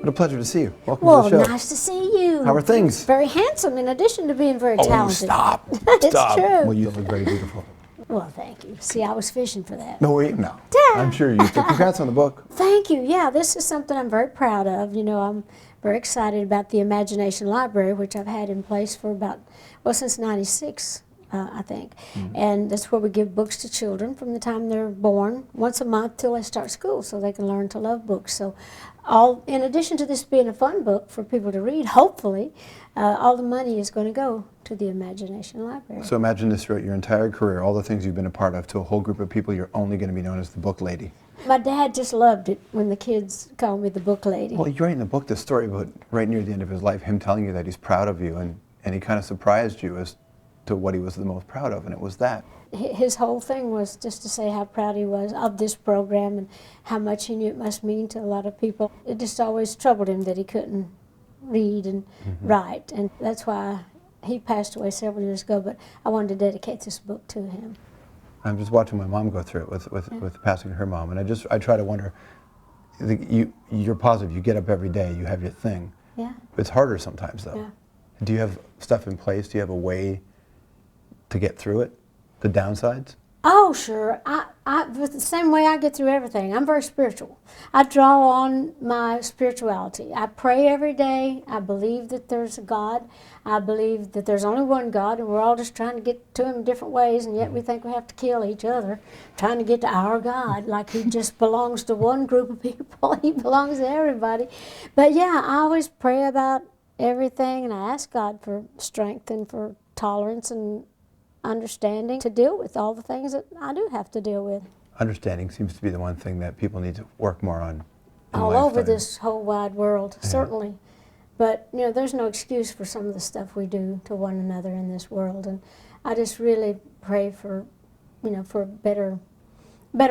What a pleasure to see you. Welcome Well, to the show. nice to see you. How are things? Very handsome, in addition to being very talented. Stop. It's Stop. true. Well, you look very beautiful. Well, thank you. See, I was fishing for that. No, wait, no. I'm sure you did. Congrats on the book. Thank you. Yeah, this is something I'm very proud of. You know, I'm very excited about the Imagination Library, which I've had in place for since '96. I think. And that's where we give books to children from the time they're born, once a month till they start school, so they can learn to love books. So in addition to this being a fun book for people to read, hopefully, all the money is going to go to the Imagination Library. So imagine this throughout your entire career, all the things you've been a part of, to a whole group of people, you're only going to be known as the book lady. My dad just loved it when the kids called me the book lady. Well, you write in the book this story about right near the end of his life, him telling you that he's proud of you, and he kind of surprised you as to what he was the most proud of, and it was that. His whole thing was just to say how proud he was of this program and how much he knew it must mean to a lot of people. It just always troubled him that he couldn't read and write, and that's why he passed away several years ago, but I wanted to dedicate this book to him. I'm just watching my mom go through it with passing her mom, and I try to wonder, you're positive, you get up every day, you have your thing. Yeah. It's harder sometimes, though. Yeah. Do you have stuff in place? Do you have a way to get through it, the downsides? Oh, sure. The same way I get through everything. I'm very spiritual. I draw on my spirituality. I pray every day. I believe that there's a God. I believe that there's only one God, and we're all just trying to get to him in different ways, and yet we think we have to kill each other, trying to get to our God, like he just belongs to one group of people. He belongs to everybody. But yeah, I always pray about everything, and I ask God for strength and for tolerance and understanding to deal with all the things that I do have to deal with. Understanding seems to be the one thing that people need to work more on. All over this whole wide world, certainly. But, you know, there's no excuse for some of the stuff we do to one another in this world. And I just really pray for, for a better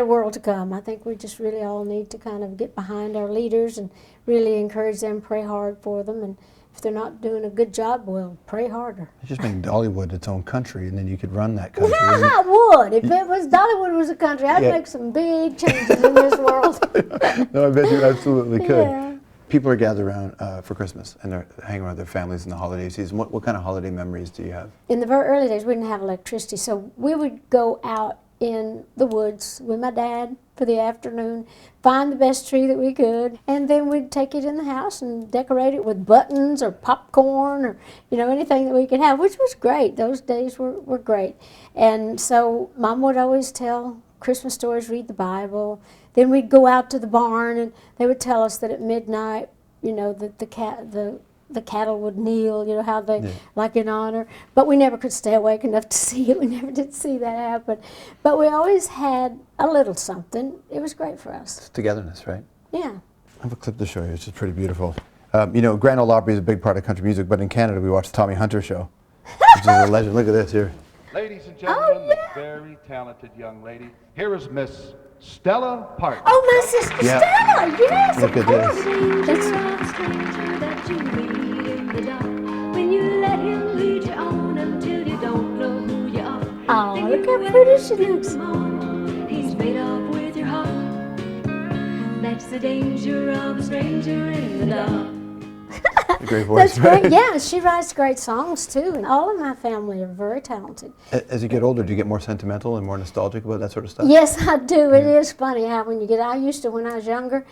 world to come. I think we just really all need to kind of get behind our leaders and really encourage them, pray hard for them. And if they're not doing a good job, well, pray harder. Just make Dollywood its own country, and then you could run that country. Yeah, I would. If it was Dollywood was a country, I'd make some big changes in this world. No, I bet you absolutely could. Yeah. People are gathered around for Christmas, and they're hanging around their families in the holiday season. What kind of holiday memories do you have? In the very early days, we didn't have electricity, so we would go out in the woods with my dad for the afternoon, find the best tree that we could, and then we'd take it in the house and decorate it with buttons or popcorn or anything that we could have, which was great. Those days were great. And so Mom would always tell Christmas stories, read the Bible. Then we'd go out to the barn, and they would tell us that at midnight, that the cattle would kneel, how they, like in honor. But we never could stay awake enough to see it. We never did see that happen. But we always had a little something. It was great for us. It's togetherness, right? Yeah. I have a clip to show you. It's just pretty beautiful. Grand Ole Opry is a big part of country music, but in Canada we watch the Tommy Hunter show, which is a legend. Look at this here. Ladies and gentlemen, the very talented young lady. Here is Miss Stella Parton. Oh, my sister Stella, yes. Look at this. Oh, look how pretty she looks. He's made off with your heart. That's the danger of a stranger in the dark. Great voice. That's great. Yeah, she writes great songs too, and all of my family are very talented. As you get older, do you get more sentimental and more nostalgic about that sort of stuff? Yes, I do. It is funny how when I used to, when I was younger,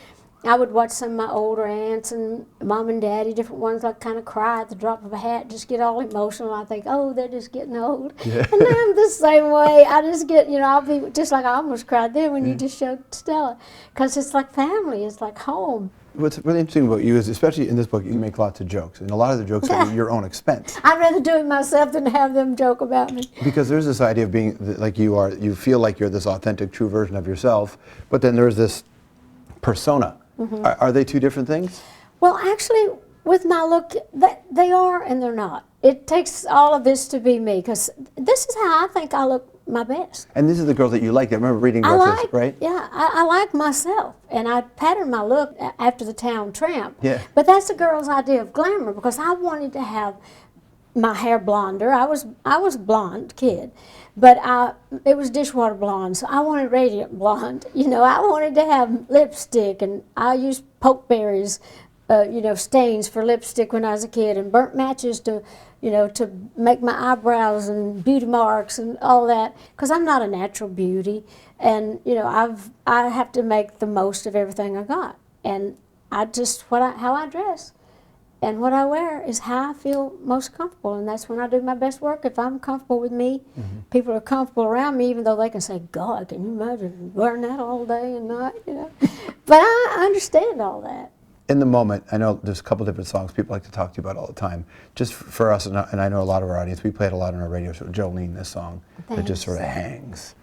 I would watch some of my older aunts and Mom and Daddy, different ones, like kind of cry at the drop of a hat, just get all emotional. I think, oh, they're just getting old. Yeah. And I'm the same way. I just get, I'll be just like I almost cried then when you just showed Stella, because it's like family, it's like home. What's really interesting about you is, especially in this book, you make lots of jokes, and a lot of the jokes are at your own expense. I'd rather do it myself than have them joke about me. Because there's this idea of being like you are, you feel like you're this authentic, true version of yourself, but then there's this persona. Are they two different things? Well, actually, with my look, they are and they're not. It takes all of this to be me, because this is how I think I look my best. And this is the girl that you like. I remember reading about this, right? Yeah, I like myself, and I patterned my look after the Town Tramp. Yeah. But that's the girl's idea of glamour, because I wanted to have my hair blonder. I was a blonde kid, but it was dishwater blonde, so I wanted radiant blonde. I wanted to have lipstick, and I used pokeberries you know, stains for lipstick when I was a kid, and burnt matches to, you know, to make my eyebrows, and beauty marks and all that. Because I'm not a natural beauty, and you know, I have to make the most of everything I got, and I just how I dress and what I wear is how I feel most comfortable, and that's when I do my best work. If I'm comfortable with me, people are comfortable around me, even though they can say, "God, can you imagine wearing that all day and night?" You know, but I understand all that. In the moment, I know there's a couple different songs people like to talk to you about all the time. Just for us, and I know a lot of our audience, we play it a lot on our radio show. Jolene, this song that just sort of hangs.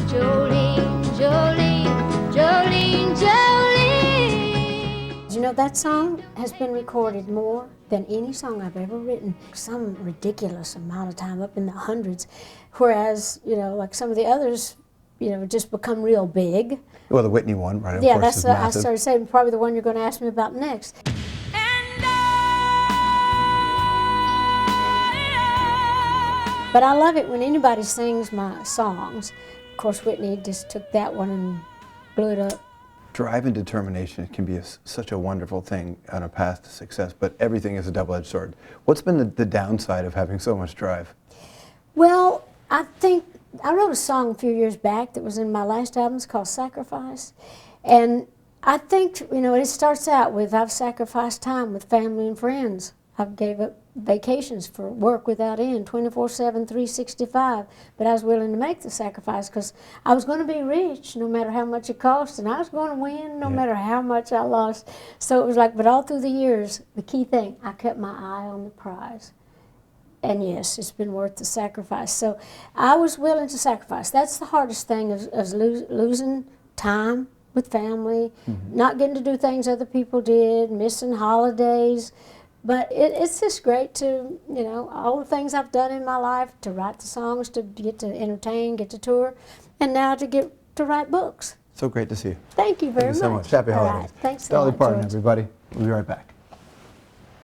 Jolene, Jolene, Jolene, Jolene. You know, that song has been recorded more than any song I've ever written. Some ridiculous amount of time, up in the hundreds. Whereas, you know, like some of the others, you know, just become real big. Well, the Whitney one, right? Of Yeah, course, that's is I massive. started saying probably the one you're going to ask me about next. But I love it when anybody sings my songs. Of course, Whitney just took that one and blew it up. Drive and determination can be such a wonderful thing on a path to success, but everything is a double-edged sword. What's been the downside of having so much drive? Well, I think I wrote a song a few years back that was in my last album. It's called Sacrifice. And I think, you know, it starts out with I've sacrificed time with family and friends. I've gave up vacations for work without end, 24/7, 365. But I was willing to make the sacrifice because I was going to be rich no matter how much it cost, and I was going to win no matter how much I lost. So it was like, but all through the years, the key thing, I kept my eye on the prize. And yes, it's been worth the sacrifice. So I was willing to sacrifice. That's the hardest thing, is losing time with family, not getting to do things other people did, missing holidays. But it's just great to, you know, all the things I've done in my life, to write the songs, to get to entertain, get to tour, and now to get to write books. So great to see you. Thank you very Thank you so much. Happy All holidays. right. Thanks a Dolly lot, Parton, George. everybody. We'll be right back.